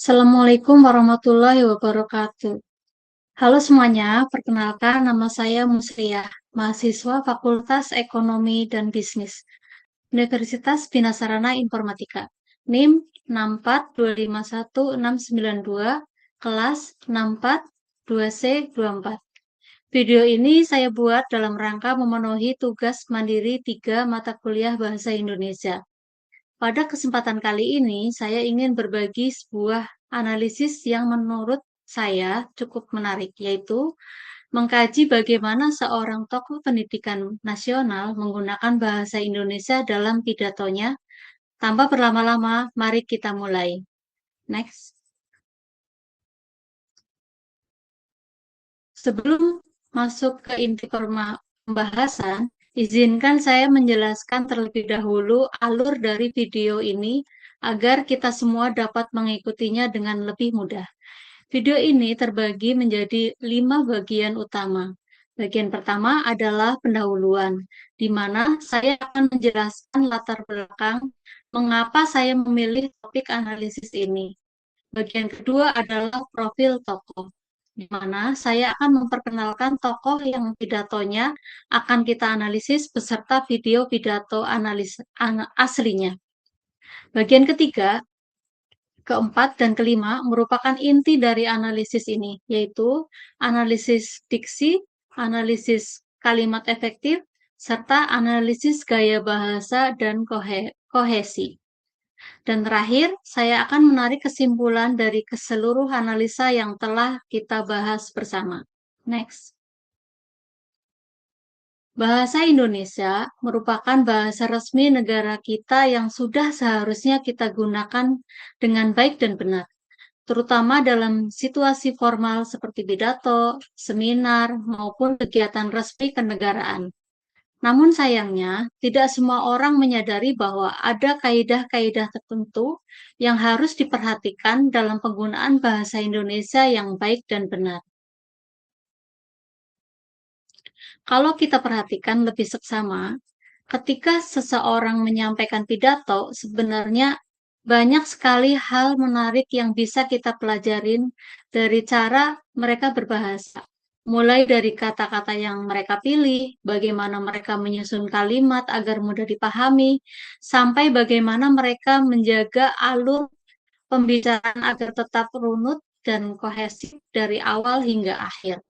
Assalamualaikum warahmatullahi wabarakatuh. Halo semuanya, perkenalkan nama saya Musriah, mahasiswa Fakultas Ekonomi dan Bisnis, Universitas Bina Sarana Informatika, NIM 6425162, kelas 642C24. Video ini saya buat dalam rangka memenuhi tugas mandiri 3 mata kuliah Bahasa Indonesia. Pada kesempatan kali ini, saya ingin berbagi sebuah analisis yang menurut saya cukup menarik, yaitu mengkaji bagaimana seorang tokoh pendidikan nasional menggunakan bahasa Indonesia dalam pidatonya. Tanpa berlama-lama, mari kita mulai. Next. Sebelum masuk ke inti pembahasan, izinkan saya menjelaskan terlebih dahulu alur dari video ini agar kita semua dapat mengikutinya dengan lebih mudah. Video ini terbagi menjadi 5 bagian utama. Bagian pertama adalah pendahuluan, di mana saya akan menjelaskan latar belakang mengapa saya memilih topik analisis ini. Bagian kedua adalah profil tokoh, di mana saya akan memperkenalkan tokoh yang pidatonya akan kita analisis beserta video pidato aslinya. Bagian ketiga, keempat, dan kelima merupakan inti dari analisis ini, yaitu analisis diksi, analisis kalimat efektif, serta analisis gaya bahasa dan kohesi. Dan terakhir, saya akan menarik kesimpulan dari keseluruh analisa yang telah kita bahas bersama. Next. Bahasa Indonesia merupakan bahasa resmi negara kita yang sudah seharusnya kita gunakan dengan baik dan benar, terutama dalam situasi formal seperti pidato, seminar, maupun kegiatan resmi kenegaraan. Namun sayangnya, tidak semua orang menyadari bahwa ada kaidah-kaidah tertentu yang harus diperhatikan dalam penggunaan bahasa Indonesia yang baik dan benar. Kalau kita perhatikan lebih seksama, ketika seseorang menyampaikan pidato, sebenarnya banyak sekali hal menarik yang bisa kita pelajarin dari cara mereka berbahasa. Mulai dari kata-kata yang mereka pilih, bagaimana mereka menyusun kalimat agar mudah dipahami, sampai bagaimana mereka menjaga alur pembicaraan agar tetap runut dan kohesif dari awal hingga akhir.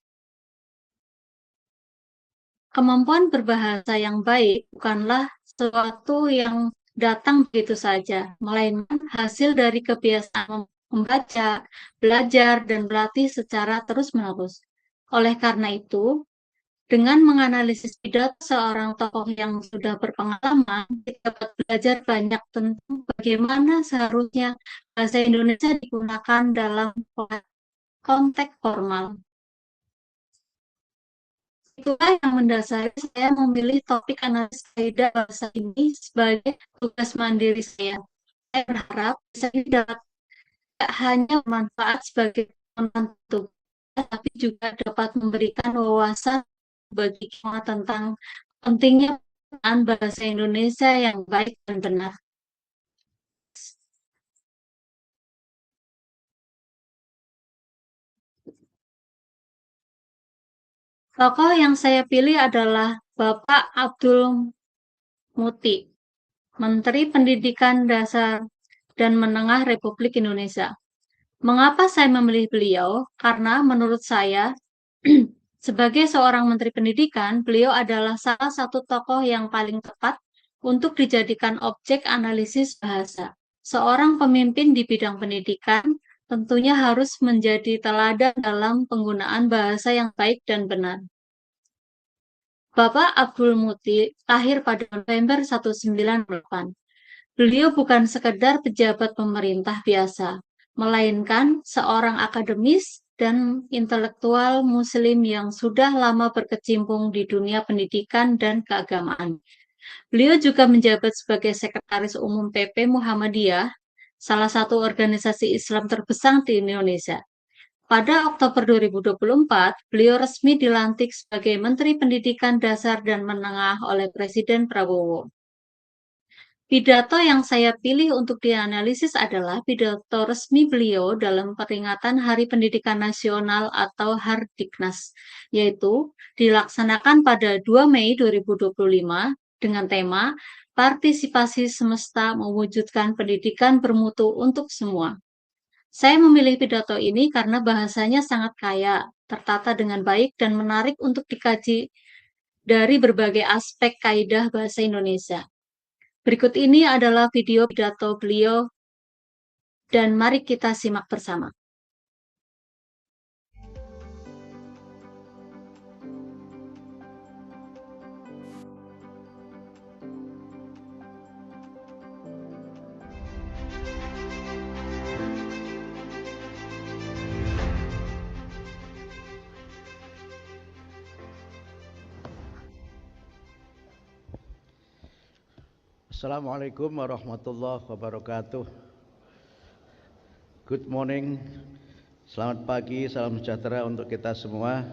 Kemampuan berbahasa yang baik bukanlah sesuatu yang datang begitu saja, melainkan hasil dari kebiasaan membaca, belajar, dan berlatih secara terus-menerus. Oleh karena itu, dengan menganalisis pidato seorang tokoh yang sudah berpengalaman, kita dapat belajar banyak tentang bagaimana seharusnya bahasa Indonesia digunakan dalam konteks formal. Itulah yang mendasari saya memilih topik analisis kaidah bahasa ini sebagai tugas mandiri saya. Saya berharap bisa dapat tidak hanya bermanfaat sebagai pembantu, tapi juga dapat memberikan wawasan bagi kita tentang pentingnya penggunaan bahasa Indonesia yang baik dan benar. Tokoh yang saya pilih adalah Bapak Abdul Muti, Menteri Pendidikan Dasar dan Menengah Republik Indonesia. Mengapa saya memilih beliau? Karena menurut saya, sebagai seorang Menteri Pendidikan, beliau adalah salah satu tokoh yang paling tepat untuk dijadikan objek analisis bahasa. Seorang pemimpin di bidang pendidikan tentunya harus menjadi teladan dalam penggunaan bahasa yang baik dan benar. Bapak Abdul Muti lahir pada November 1998. Beliau bukan sekedar pejabat pemerintah biasa, melainkan seorang akademis dan intelektual Muslim yang sudah lama berkecimpung di dunia pendidikan dan keagamaan. Beliau juga menjabat sebagai Sekretaris Umum PP Muhammadiyah, salah satu organisasi Islam terbesar di Indonesia. Pada Oktober 2024, beliau resmi dilantik sebagai Menteri Pendidikan Dasar dan Menengah oleh Presiden Prabowo. Pidato yang saya pilih untuk dianalisis adalah pidato resmi beliau dalam peringatan Hari Pendidikan Nasional atau Hardiknas, yaitu dilaksanakan pada 2 Mei 2025 dengan tema Partisipasi Semesta Mewujudkan Pendidikan Bermutu untuk Semua. Saya memilih pidato ini karena bahasanya sangat kaya, tertata dengan baik, dan menarik untuk dikaji dari berbagai aspek kaidah bahasa Indonesia. Berikut ini adalah video pidato beliau dan mari kita simak bersama. Assalamualaikum warahmatullahi wabarakatuh. Good morning, selamat pagi, salam sejahtera untuk kita semua.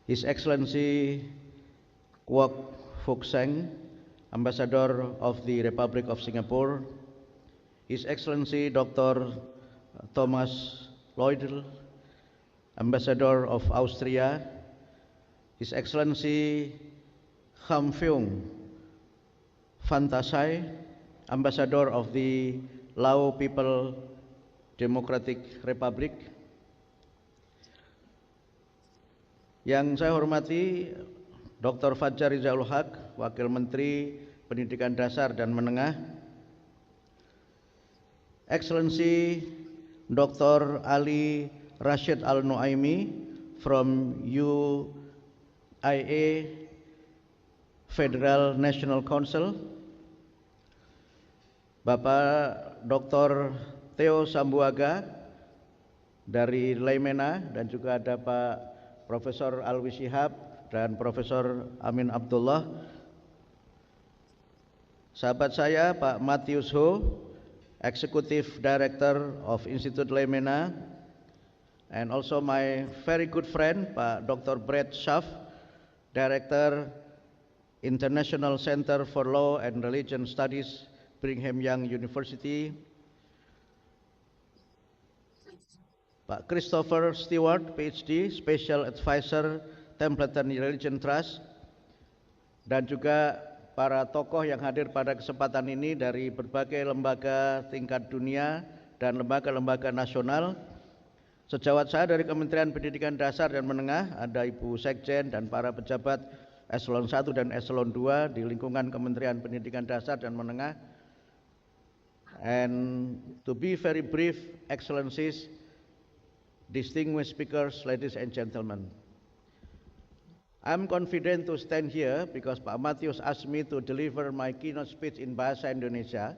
His Excellency Kwok Fook Seng, Ambassador of the Republic of Singapore, His Excellency Dr. Thomas Lloydel, Ambassador of Austria, His Excellency Kham Pheong Fantasai, Ambassador of the Lao People Democratic Republic. Yang saya hormati Dr. Fajar Rizalul Haq, Wakil Menteri Pendidikan Dasar dan Menengah, Excellency Dr. Ali Rashid Al-Nuaimi from UIA Federal National Council, Bapak Dr. Theo Sambuaga dari Laimena, dan juga ada Pak Profesor Alwi Shihab dan Profesor Amin Abdullah. Sahabat saya Pak Matius Ho, Executive Director of Institute Laimena, and also my very good friend Pak Dr. Brett Schaff, Director International Center for Law and Religion Studies, Brigham Young University, Pak Christopher Stewart, PhD, Special Advisor Templeton Religion Trust, dan juga para tokoh yang hadir pada kesempatan ini dari berbagai lembaga tingkat dunia dan lembaga-lembaga nasional. Sejawat saya dari Kementerian Pendidikan Dasar dan Menengah, ada Ibu Sekjen dan para pejabat Eselon 1 dan Eselon 2 di lingkungan Kementerian Pendidikan Dasar dan Menengah. And to be very brief, Excellencies, distinguished speakers, ladies and gentlemen, I'm confident to stand here because Pak Matius asked me to deliver my keynote speech in Bahasa Indonesia,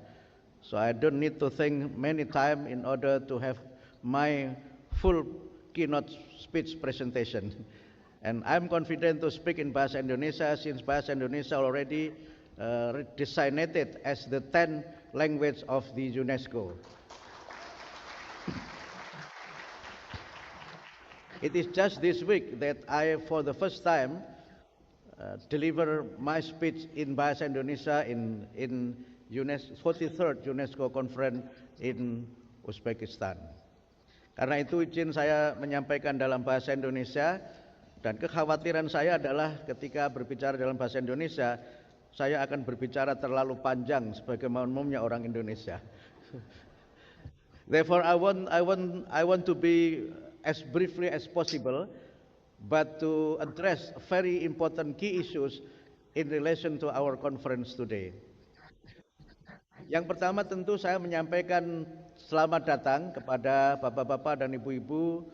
so I don't need to think many times in order to have my full keynote speech presentation. And I'm confident to speak in Bahasa Indonesia since Bahasa Indonesia already designated as the 10th language of the UNESCO. It is just this week that I, for the first time, deliver my speech in Bahasa Indonesia in UNESCO, 43rd UNESCO Conference in Uzbekistan. Karena itu izin saya menyampaikan dalam bahasa Indonesia, dan kekhawatiran saya adalah ketika berbicara dalam bahasa Indonesia, saya akan berbicara terlalu panjang sebagaimana umumnya orang Indonesia. Therefore, I want to be as briefly as possible, but to address very important key issues in relation to our conference today. Yang pertama tentu saya menyampaikan selamat datang kepada bapak-bapak dan ibu-ibu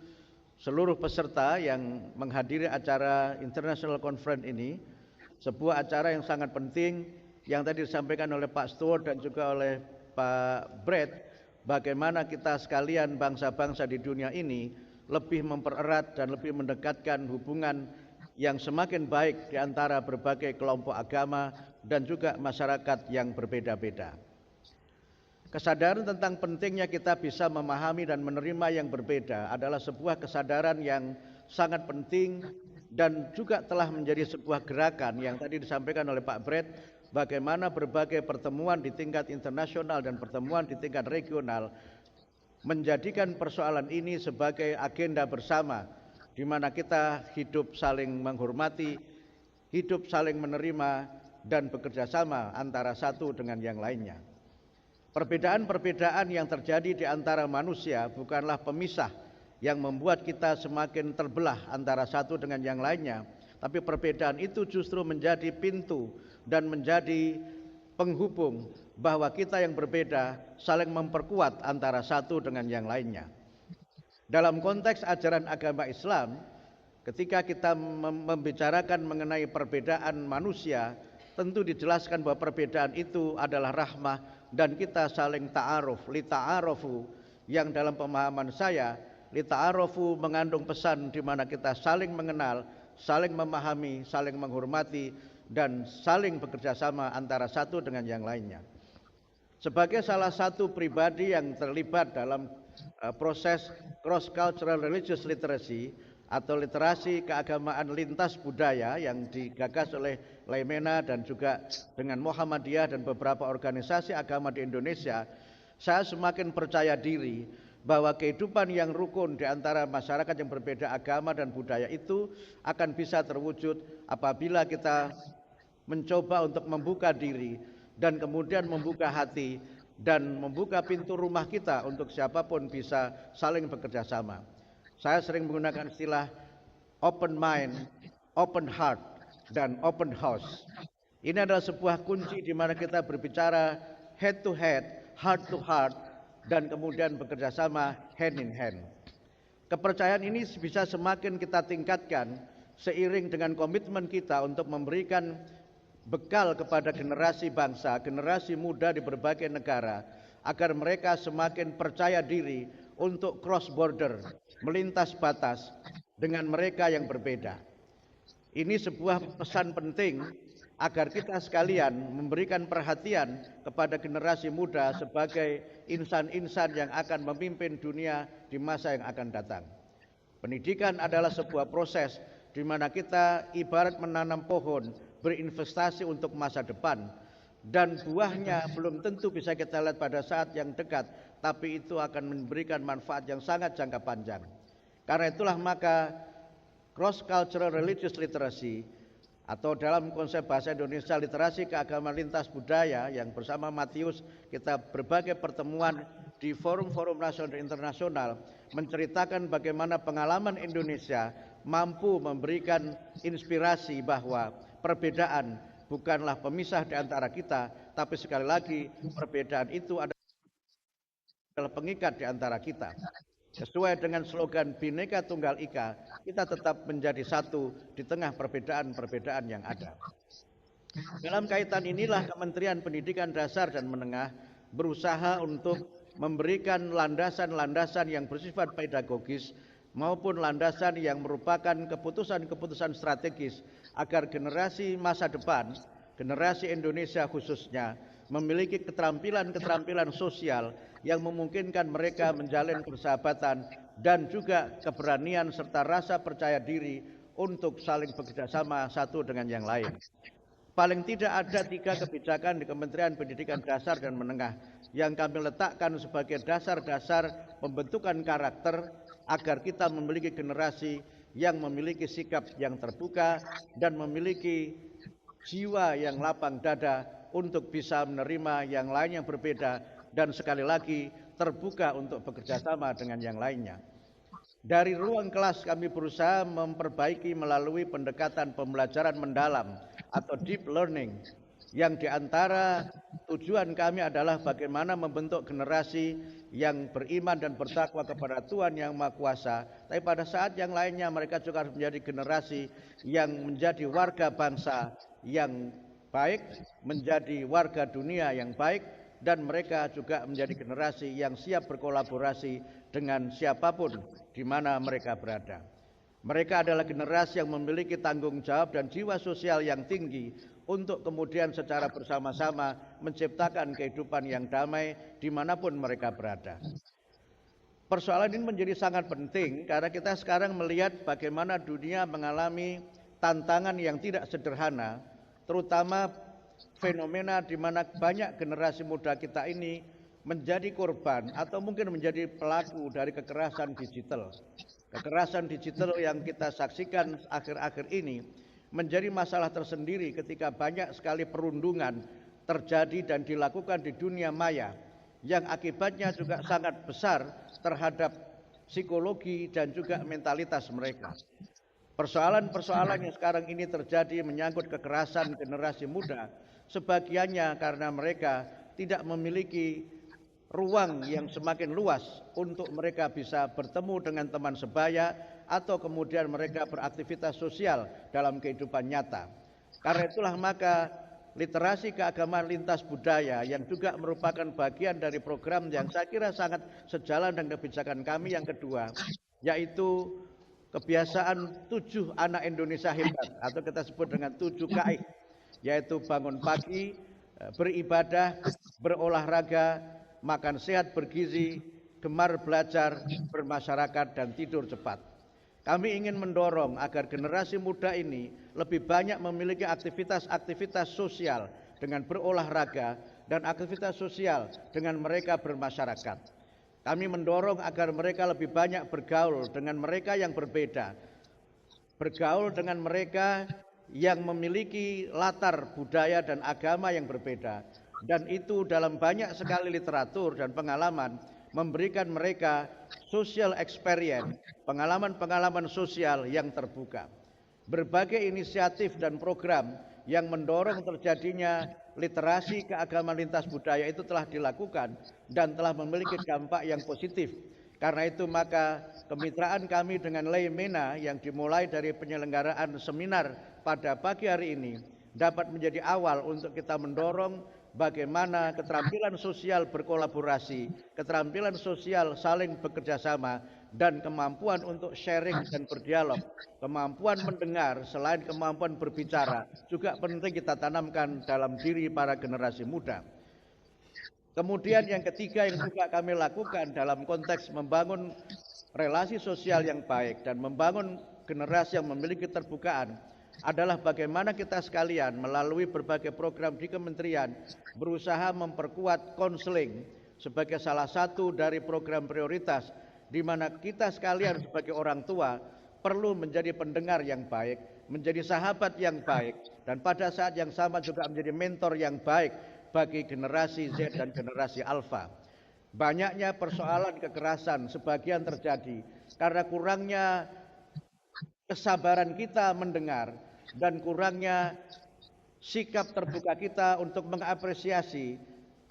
seluruh peserta yang menghadiri acara International Conference ini. Sebuah acara yang sangat penting yang tadi disampaikan oleh Pak Stewart dan juga oleh Pak Brett, bagaimana kita sekalian bangsa-bangsa di dunia ini lebih mempererat dan lebih mendekatkan hubungan yang semakin baik di antara berbagai kelompok agama dan juga masyarakat yang berbeda-beda. Kesadaran tentang pentingnya kita bisa memahami dan menerima yang berbeda adalah sebuah kesadaran yang sangat penting dan juga telah menjadi sebuah gerakan yang tadi disampaikan oleh Pak Brett bagaimana berbagai pertemuan di tingkat internasional dan pertemuan di tingkat regional menjadikan persoalan ini sebagai agenda bersama, di mana kita hidup saling menghormati, hidup saling menerima, dan bekerja sama antara satu dengan yang lainnya. Perbedaan-perbedaan yang terjadi di antara manusia bukanlah pemisah yang membuat kita semakin terbelah antara satu dengan yang lainnya, tapi perbedaan itu justru menjadi pintu dan menjadi penghubung bahwa kita yang berbeda saling memperkuat antara satu dengan yang lainnya. Dalam konteks ajaran agama Islam, ketika kita membicarakan mengenai perbedaan manusia, tentu dijelaskan bahwa perbedaan itu adalah rahmah dan kita saling ta'aruf, li ta'arufu, yang dalam pemahaman saya li ta'arufu mengandung pesan di mana kita saling mengenal, saling memahami, saling menghormati, dan saling bekerja sama antara satu dengan yang lainnya. Sebagai salah satu pribadi yang terlibat dalam proses cross-cultural religious literacy atau literasi keagamaan lintas budaya yang digagas oleh Laimena dan juga dengan Muhammadiyah dan beberapa organisasi agama di Indonesia, saya semakin percaya diri bahwa kehidupan yang rukun di antara masyarakat yang berbeda agama dan budaya itu akan bisa terwujud apabila kita mencoba untuk membuka diri dan kemudian membuka hati dan membuka pintu rumah kita untuk siapapun bisa saling bekerja sama. Saya sering menggunakan istilah open mind, open heart, dan open house. Ini adalah sebuah kunci di mana kita berbicara head to head, heart to heart, dan kemudian bekerja sama hand in hand. Kepercayaan ini bisa semakin kita tingkatkan seiring dengan komitmen kita untuk memberikan bekal kepada generasi bangsa, generasi muda di berbagai negara, agar mereka semakin percaya diri untuk cross border, melintas batas dengan mereka yang berbeda. Ini sebuah pesan penting agar kita sekalian memberikan perhatian kepada generasi muda sebagai insan-insan yang akan memimpin dunia di masa yang akan datang. Pendidikan adalah sebuah proses di mana kita ibarat menanam pohon, berinvestasi untuk masa depan, dan buahnya belum tentu bisa kita lihat pada saat yang dekat, tapi itu akan memberikan manfaat yang sangat jangka panjang. Karena itulah maka cross-cultural religious literacy atau dalam konsep bahasa Indonesia literasi keagamaan lintas budaya yang bersama Matius kita berbagai pertemuan di forum-forum nasional dan internasional menceritakan bagaimana pengalaman Indonesia mampu memberikan inspirasi bahwa perbedaan bukanlah pemisah di antara kita, tapi sekali lagi perbedaan itu adalah pengikat di antara kita. Sesuai dengan slogan Bhinneka Tunggal Ika, kita tetap menjadi satu di tengah perbedaan-perbedaan yang ada. Dalam kaitan inilah Kementerian Pendidikan Dasar dan Menengah berusaha untuk memberikan landasan-landasan yang bersifat pedagogis maupun landasan yang merupakan keputusan-keputusan strategis agar generasi masa depan, generasi Indonesia khususnya, memiliki keterampilan-keterampilan sosial yang memungkinkan mereka menjalin persahabatan dan juga keberanian serta rasa percaya diri untuk saling bekerja sama satu dengan yang lain. Paling tidak ada 3 kebijakan di Kementerian Pendidikan Dasar dan Menengah yang kami letakkan sebagai dasar-dasar pembentukan karakter agar kita memiliki generasi yang memiliki sikap yang terbuka dan memiliki jiwa yang lapang dada untuk bisa menerima yang lain yang berbeda dan sekali lagi terbuka untuk bekerja sama dengan yang lainnya. Dari ruang kelas kami berusaha memperbaiki melalui pendekatan pembelajaran mendalam atau deep learning yang diantara tujuan kami adalah bagaimana membentuk generasi yang beriman dan bertakwa kepada Tuhan Yang Maha Kuasa. Tapi pada saat yang lainnya mereka juga harus menjadi generasi yang menjadi warga bangsa yang baik, menjadi warga dunia yang baik, dan mereka juga menjadi generasi yang siap berkolaborasi dengan siapapun di mana mereka berada. Mereka adalah generasi yang memiliki tanggung jawab dan jiwa sosial yang tinggi untuk kemudian secara bersama-sama menciptakan kehidupan yang damai dimanapun mereka berada. Persoalan ini menjadi sangat penting karena kita sekarang melihat bagaimana dunia mengalami tantangan yang tidak sederhana, terutama fenomena di mana banyak generasi muda kita ini menjadi korban atau mungkin menjadi pelaku dari kekerasan digital. Kekerasan digital yang kita saksikan akhir-akhir ini menjadi masalah tersendiri ketika banyak sekali perundungan terjadi dan dilakukan di dunia maya yang akibatnya juga sangat besar terhadap psikologi dan juga mentalitas mereka. Persoalan-persoalan yang sekarang ini terjadi menyangkut kekerasan generasi muda, sebagiannya karena mereka tidak memiliki ruang yang semakin luas untuk mereka bisa bertemu dengan teman sebaya atau kemudian mereka beraktivitas sosial dalam kehidupan nyata. Karena itulah maka literasi keagamaan lintas budaya yang juga merupakan bagian dari program yang saya kira sangat sejalan dengan kebijakan kami yang kedua, yaitu kebiasaan 7 anak Indonesia hebat atau kita sebut dengan 7 KI, yaitu bangun pagi, beribadah, berolahraga, makan sehat bergizi, gemar belajar, bermasyarakat, dan tidur cepat. Kami ingin mendorong agar generasi muda ini lebih banyak memiliki aktivitas-aktivitas sosial dengan berolahraga dan aktivitas sosial dengan mereka bermasyarakat. Kami mendorong agar mereka lebih banyak bergaul dengan mereka yang berbeda, bergaul dengan mereka yang memiliki latar budaya dan agama yang berbeda. Dan itu dalam banyak sekali literatur dan pengalaman memberikan mereka social experience, pengalaman-pengalaman sosial yang terbuka. Berbagai inisiatif dan program yang mendorong terjadinya literasi keagamaan lintas budaya itu telah dilakukan dan telah memiliki dampak yang positif. Karena itu maka kemitraan kami dengan Leimena yang dimulai dari penyelenggaraan seminar pada pagi hari ini dapat menjadi awal untuk kita mendorong bagaimana keterampilan sosial berkolaborasi, keterampilan sosial saling bekerja sama, dan kemampuan untuk sharing dan berdialog, kemampuan mendengar selain kemampuan berbicara juga penting kita tanamkan dalam diri para generasi muda. Kemudian yang ketiga yang juga kami lakukan dalam konteks membangun relasi sosial yang baik dan membangun generasi yang memiliki keterbukaan adalah bagaimana kita sekalian melalui berbagai program di kementerian berusaha memperkuat konseling sebagai salah satu dari program prioritas di mana kita sekalian sebagai orang tua perlu menjadi pendengar yang baik, menjadi sahabat yang baik, dan pada saat yang sama juga menjadi mentor yang baik bagi generasi Z dan generasi Alpha. Banyaknya persoalan kekerasan sebagian terjadi karena kurangnya kesabaran kita mendengar dan kurangnya sikap terbuka kita untuk mengapresiasi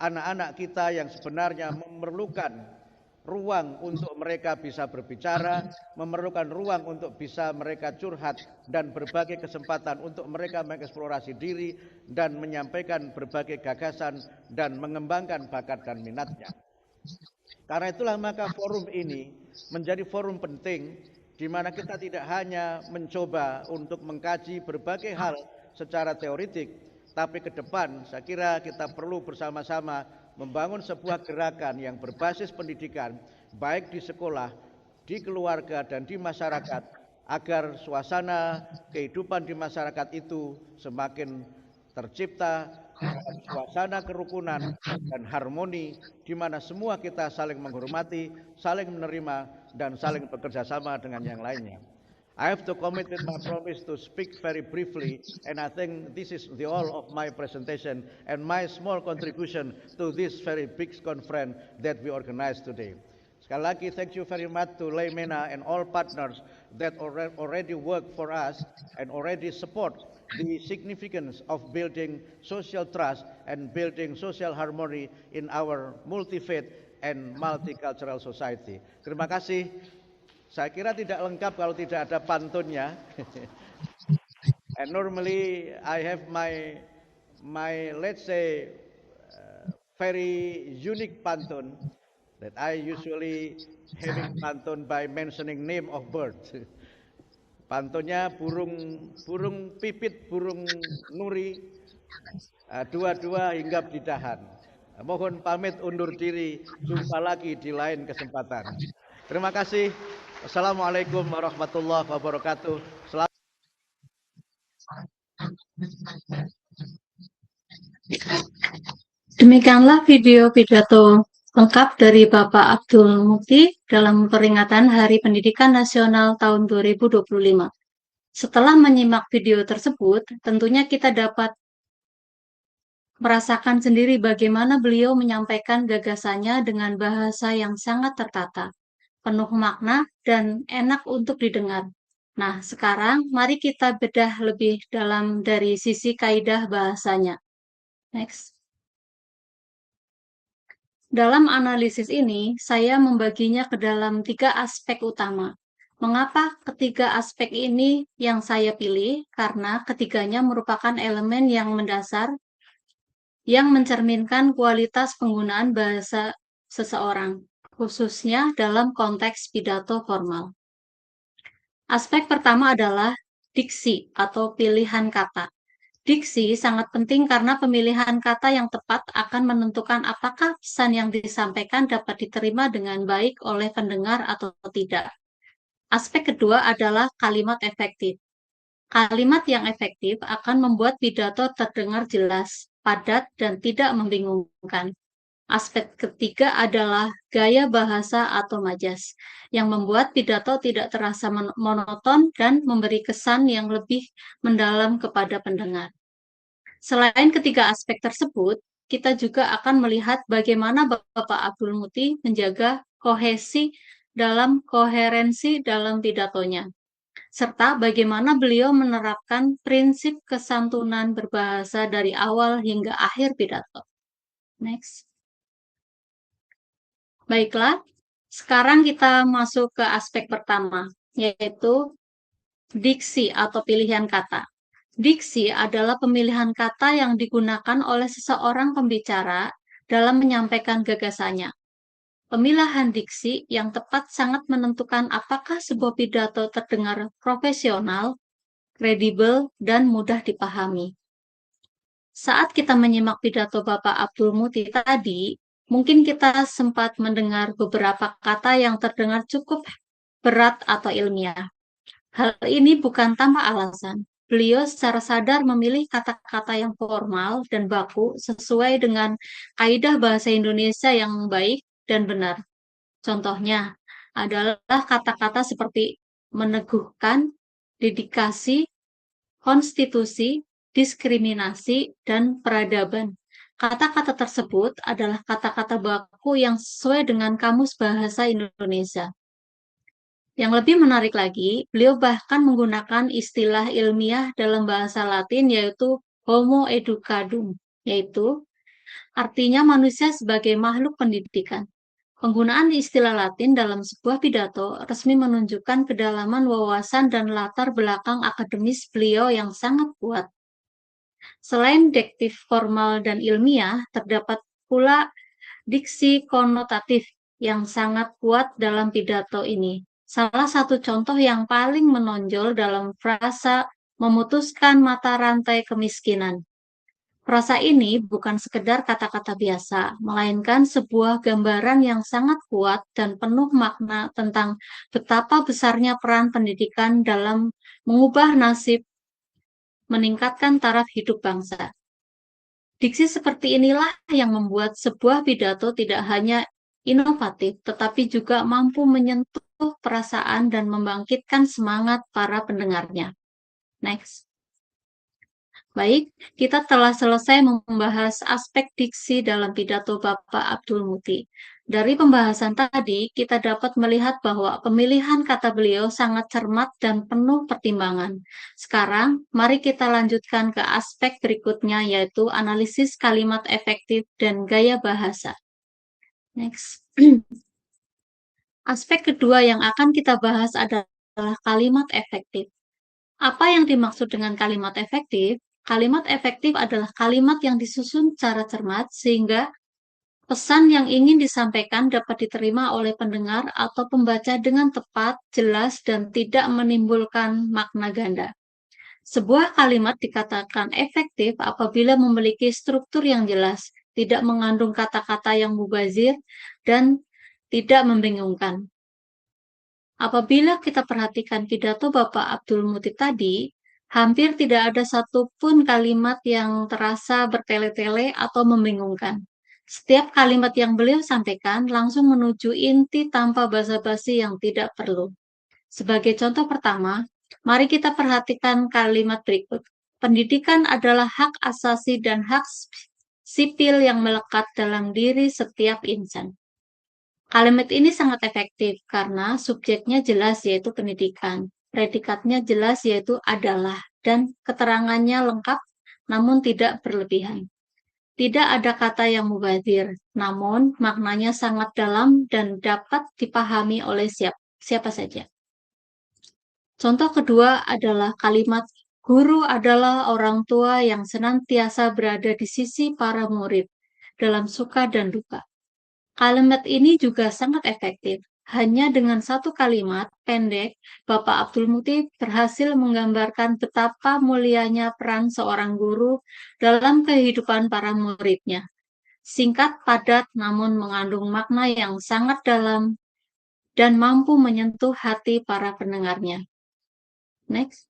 anak-anak kita yang sebenarnya memerlukan ruang untuk mereka bisa berbicara, memerlukan ruang untuk bisa mereka curhat dan berbagai kesempatan untuk mereka mengeksplorasi diri dan menyampaikan berbagai gagasan dan mengembangkan bakat dan minatnya. Karena itulah maka forum ini menjadi forum penting di mana kita tidak hanya mencoba untuk mengkaji berbagai hal secara teoritik, tapi ke depan saya kira kita perlu bersama-sama membangun sebuah gerakan yang berbasis pendidikan, baik di sekolah, di keluarga, dan di masyarakat, agar suasana kehidupan di masyarakat itu semakin tercipta dalam suasana kerukunan dan harmoni, di mana semua kita saling menghormati, saling menerima, dan saling bekerja sama dengan yang lainnya. I have to commit with my promise to speak very briefly, and I think this is the all of my presentation and my small contribution to this very big conference that we organize today. Sekali lagi, thank you very much to Leimena and all partners that already work for us and already support the significance of building social trust and building social harmony in our multi-faith and multicultural society. Terima kasih. Saya kira tidak lengkap kalau tidak ada pantunnya. And normally I have my let's say very unique pantun that I usually having pantun by mentioning name of bird. Pantunnya burung pipit, burung nuri, dua-dua hinggap di dahan. Mohon pamit undur diri, jumpa lagi di lain kesempatan. Terima kasih. Assalamualaikum warahmatullahi wabarakatuh. Demikianlah video pidato lengkap dari Bapak Abdul Mukti dalam peringatan Hari Pendidikan Nasional tahun 2025. Setelah menyimak video tersebut, tentunya kita dapat merasakan sendiri bagaimana beliau menyampaikan gagasannya dengan bahasa yang sangat tertata, penuh makna, dan enak untuk didengar. Nah, sekarang mari kita bedah lebih dalam dari sisi kaidah bahasanya. Next. Dalam analisis ini, saya membaginya ke dalam 3 aspek utama. Mengapa ketiga aspek ini yang saya pilih? Karena ketiganya merupakan elemen yang mendasar yang mencerminkan kualitas penggunaan bahasa seseorang, khususnya dalam konteks pidato formal. Aspek pertama adalah diksi atau pilihan kata. Diksi sangat penting karena pemilihan kata yang tepat akan menentukan apakah pesan yang disampaikan dapat diterima dengan baik oleh pendengar atau tidak. Aspek kedua adalah kalimat efektif. Kalimat yang efektif akan membuat pidato terdengar jelas, padat, dan tidak membingungkan. Aspek ketiga adalah gaya bahasa atau majas, yang membuat pidato tidak terasa monoton dan memberi kesan yang lebih mendalam kepada pendengar. Selain ketiga aspek tersebut, kita juga akan melihat bagaimana Bapak Abdul Muti menjaga koherensi dalam pidatonya, serta bagaimana beliau menerapkan prinsip kesantunan berbahasa dari awal hingga akhir pidato. Next. Baiklah, sekarang kita masuk ke aspek pertama, yaitu diksi atau pilihan kata. Diksi adalah pemilihan kata yang digunakan oleh seseorang pembicara dalam menyampaikan gagasannya. Pemilihan diksi yang tepat sangat menentukan apakah sebuah pidato terdengar profesional, kredibel, dan mudah dipahami. Saat kita menyimak pidato Bapak Abdul Muti tadi, mungkin kita sempat mendengar beberapa kata yang terdengar cukup berat atau ilmiah. Hal ini bukan tanpa alasan. Beliau secara sadar memilih kata-kata yang formal dan baku sesuai dengan kaidah bahasa Indonesia yang baik dan benar. Contohnya adalah kata-kata seperti meneguhkan, dedikasi, konstitusi, diskriminasi, dan peradaban. Kata-kata tersebut adalah kata-kata baku yang sesuai dengan Kamus Bahasa Indonesia. Yang lebih menarik lagi, beliau bahkan menggunakan istilah ilmiah dalam bahasa Latin yaitu Homo educandum, yaitu artinya manusia sebagai makhluk pendidikan. Penggunaan istilah Latin dalam sebuah pidato resmi menunjukkan kedalaman wawasan dan latar belakang akademis beliau yang sangat kuat. Selain diktif formal dan ilmiah, terdapat pula diksi konotatif yang sangat kuat dalam pidato ini. Salah satu contoh yang paling menonjol dalam frasa memutuskan mata rantai kemiskinan. Frasa ini bukan sekedar kata-kata biasa, melainkan sebuah gambaran yang sangat kuat dan penuh makna tentang betapa besarnya peran pendidikan dalam mengubah nasib, meningkatkan taraf hidup bangsa. Diksi seperti inilah yang membuat sebuah pidato tidak hanya inovatif, tetapi juga mampu menyentuh perasaan dan membangkitkan semangat para pendengarnya. Next. Baik, kita telah selesai membahas aspek diksi dalam pidato Bapak Abdul Muti. Dari pembahasan tadi, kita dapat melihat bahwa pemilihan kata beliau sangat cermat dan penuh pertimbangan. Sekarang, mari kita lanjutkan ke aspek berikutnya, yaitu analisis kalimat efektif dan gaya bahasa. Next. Aspek kedua yang akan kita bahas adalah kalimat efektif. Apa yang dimaksud dengan kalimat efektif? Kalimat efektif adalah kalimat yang disusun secara cermat sehingga pesan yang ingin disampaikan dapat diterima oleh pendengar atau pembaca dengan tepat, jelas, dan tidak menimbulkan makna ganda. Sebuah kalimat dikatakan efektif apabila memiliki struktur yang jelas, tidak mengandung kata-kata yang mubazir, dan tidak membingungkan. Apabila kita perhatikan pidato Bapak Abdul Muti tadi, Hampir tidak ada satupun kalimat yang terasa bertele-tele atau membingungkan. Setiap kalimat yang beliau sampaikan langsung menuju inti tanpa basa-basi yang tidak perlu. Sebagai contoh pertama, mari kita perhatikan kalimat berikut. Pendidikan adalah hak asasi dan hak sipil yang melekat dalam diri setiap insan. Kalimat ini sangat efektif karena subjeknya jelas yaitu pendidikan, predikatnya jelas yaitu adalah, dan keterangannya lengkap namun tidak berlebihan. Tidak ada kata yang mubazir, namun maknanya sangat dalam dan dapat dipahami oleh siapa saja. Contoh kedua adalah kalimat guru adalah orang tua yang senantiasa berada di sisi para murid dalam suka dan duka. Kalimat ini juga sangat efektif. Hanya dengan satu kalimat pendek, Bapak Abdul Muti berhasil menggambarkan betapa mulianya peran seorang guru dalam kehidupan para muridnya. Singkat, padat, namun mengandung makna yang sangat dalam dan mampu menyentuh hati para pendengarnya. Next.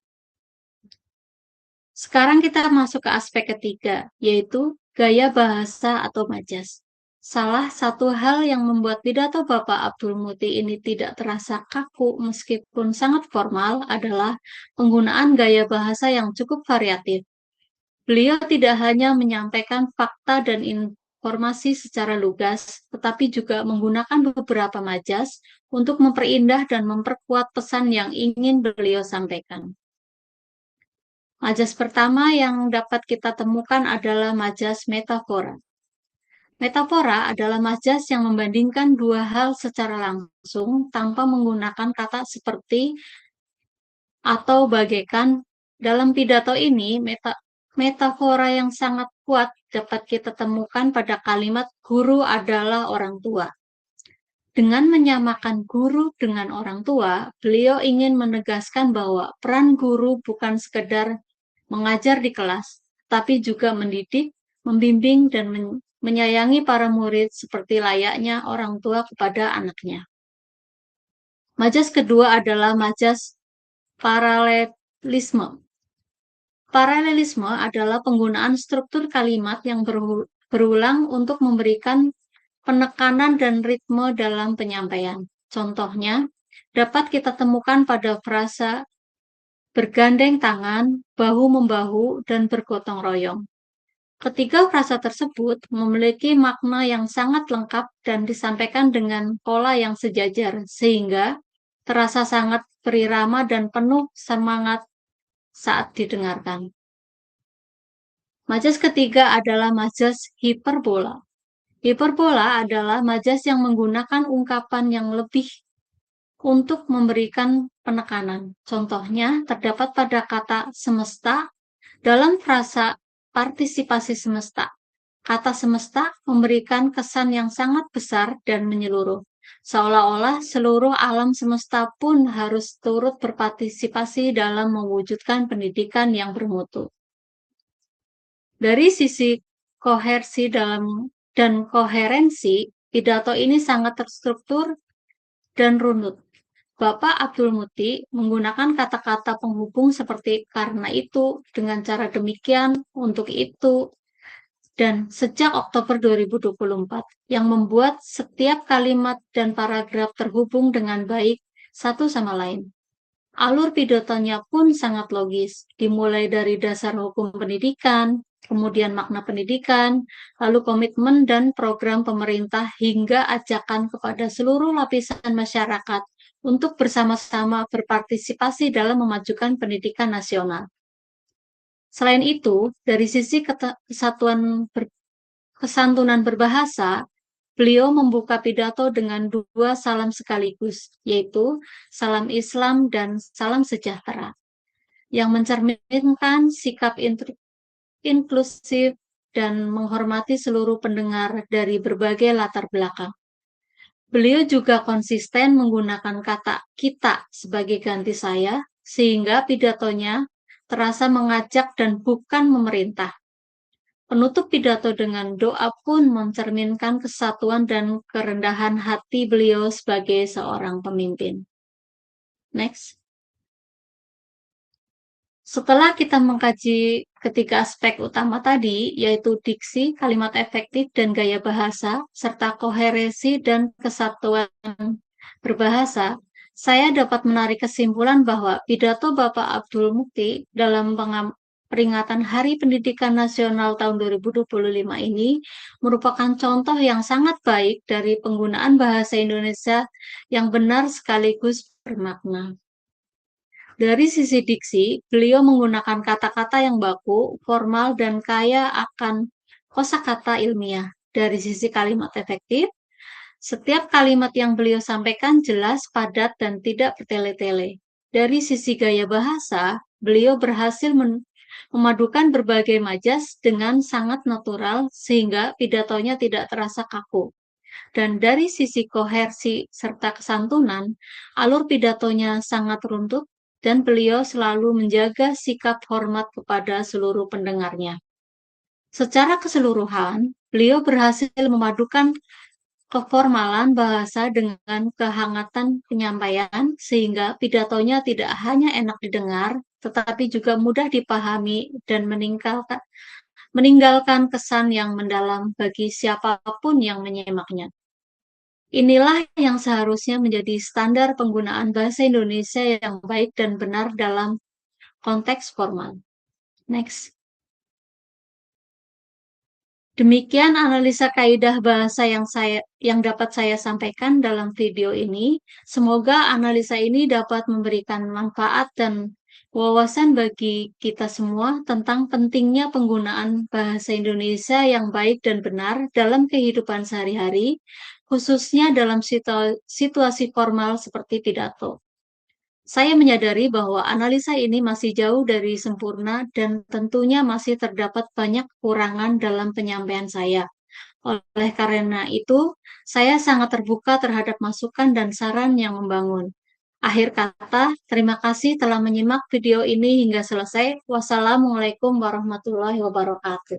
Sekarang kita masuk ke aspek ketiga, yaitu gaya bahasa atau majas. Salah satu hal yang membuat pidato Bapak Abdul Muti ini tidak terasa kaku meskipun sangat formal adalah penggunaan gaya bahasa yang cukup variatif. Beliau tidak hanya menyampaikan fakta dan informasi secara lugas, tetapi juga menggunakan beberapa majas untuk memperindah dan memperkuat pesan yang ingin beliau sampaikan. Majas pertama yang dapat kita temukan adalah majas metafora. Metafora adalah majas yang membandingkan dua hal secara langsung tanpa menggunakan kata seperti atau bagaikan. Dalam pidato ini, metafora yang sangat kuat dapat kita temukan pada kalimat guru adalah orang tua. Dengan menyamakan guru dengan orang tua, beliau ingin menegaskan bahwa peran guru bukan sekedar mengajar di kelas, tapi juga mendidik, membimbing, dan menyayangi para murid seperti layaknya orang tua kepada anaknya. Majas kedua adalah majas paralelisme. Paralelisme adalah penggunaan struktur kalimat yang berulang untuk memberikan penekanan dan ritme dalam penyampaian. Contohnya, dapat kita temukan pada frasa bergandeng tangan, bahu-membahu, dan bergotong royong. Ketiga frasa tersebut memiliki makna yang sangat lengkap dan disampaikan dengan pola yang sejajar, sehingga terasa sangat berirama dan penuh semangat saat didengarkan. Majas ketiga adalah majas hiperbola. Hiperbola adalah majas yang menggunakan ungkapan yang lebih untuk memberikan penekanan. Contohnya terdapat pada kata semesta dalam frasa partisipasi semesta. Kata semesta memberikan kesan yang sangat besar dan menyeluruh. Seolah-olah seluruh alam semesta pun harus turut berpartisipasi dalam mewujudkan pendidikan yang bermutu. Dari sisi kohersi dan koherensi, pidato ini sangat terstruktur dan runut. Bapak Abdul Muti menggunakan kata-kata penghubung seperti karena itu, dengan cara demikian, untuk itu, dan sejak Oktober 2024, yang membuat setiap kalimat dan paragraf terhubung dengan baik satu sama lain. Alur pidatonya pun sangat logis, dimulai dari dasar hukum pendidikan, kemudian makna pendidikan, lalu komitmen dan program pemerintah hingga ajakan kepada seluruh lapisan masyarakat untuk bersama-sama berpartisipasi dalam memajukan pendidikan nasional. Selain itu, dari sisi kesantunan berbahasa, beliau membuka pidato dengan dua salam sekaligus, yaitu salam Islam dan salam sejahtera, yang mencerminkan sikap inklusif dan menghormati seluruh pendengar dari berbagai latar belakang. Beliau juga konsisten menggunakan kata kita sebagai ganti saya, sehingga pidatonya terasa mengajak dan bukan memerintah. Penutup pidato dengan doa pun mencerminkan kesatuan dan kerendahan hati beliau sebagai seorang pemimpin. Next. Setelah kita mengkaji ketiga aspek utama tadi, yaitu diksi, kalimat efektif, dan gaya bahasa, serta koherensi dan kesatuan berbahasa, saya dapat menarik kesimpulan bahwa pidato Bapak Abdul Mukti dalam peringatan Hari Pendidikan Nasional tahun 2025 ini merupakan contoh yang sangat baik dari penggunaan bahasa Indonesia yang benar sekaligus bermakna. Dari sisi diksi, beliau menggunakan kata-kata yang baku, formal, dan kaya akan kosakata ilmiah. Dari sisi kalimat efektif, setiap kalimat yang beliau sampaikan jelas, padat, dan tidak bertele-tele. Dari sisi gaya bahasa, beliau berhasil memadukan berbagai majas dengan sangat natural sehingga pidatonya tidak terasa kaku. Dan dari sisi kohersi serta kesantunan, alur pidatonya sangat runtut dan beliau selalu menjaga sikap hormat kepada seluruh pendengarnya. Secara keseluruhan, beliau berhasil memadukan keformalan bahasa dengan kehangatan penyampaian sehingga pidatonya tidak hanya enak didengar, tetapi juga mudah dipahami dan meninggalkan kesan yang mendalam bagi siapapun yang menyimaknya. Inilah yang seharusnya menjadi standar penggunaan bahasa Indonesia yang baik dan benar dalam konteks formal. Next. Demikian analisa kaidah bahasa yang dapat saya sampaikan dalam video ini. Semoga analisa ini dapat memberikan manfaat dan wawasan bagi kita semua tentang pentingnya penggunaan bahasa Indonesia yang baik dan benar dalam kehidupan sehari-hari, khususnya dalam situasi formal seperti pidato. Saya menyadari bahwa analisa ini masih jauh dari sempurna dan tentunya masih terdapat banyak kekurangan dalam penyampaian saya. Oleh karena itu, saya sangat terbuka terhadap masukan dan saran yang membangun. Akhir kata, terima kasih telah menyimak video ini hingga selesai. Wassalamualaikum warahmatullahi wabarakatuh.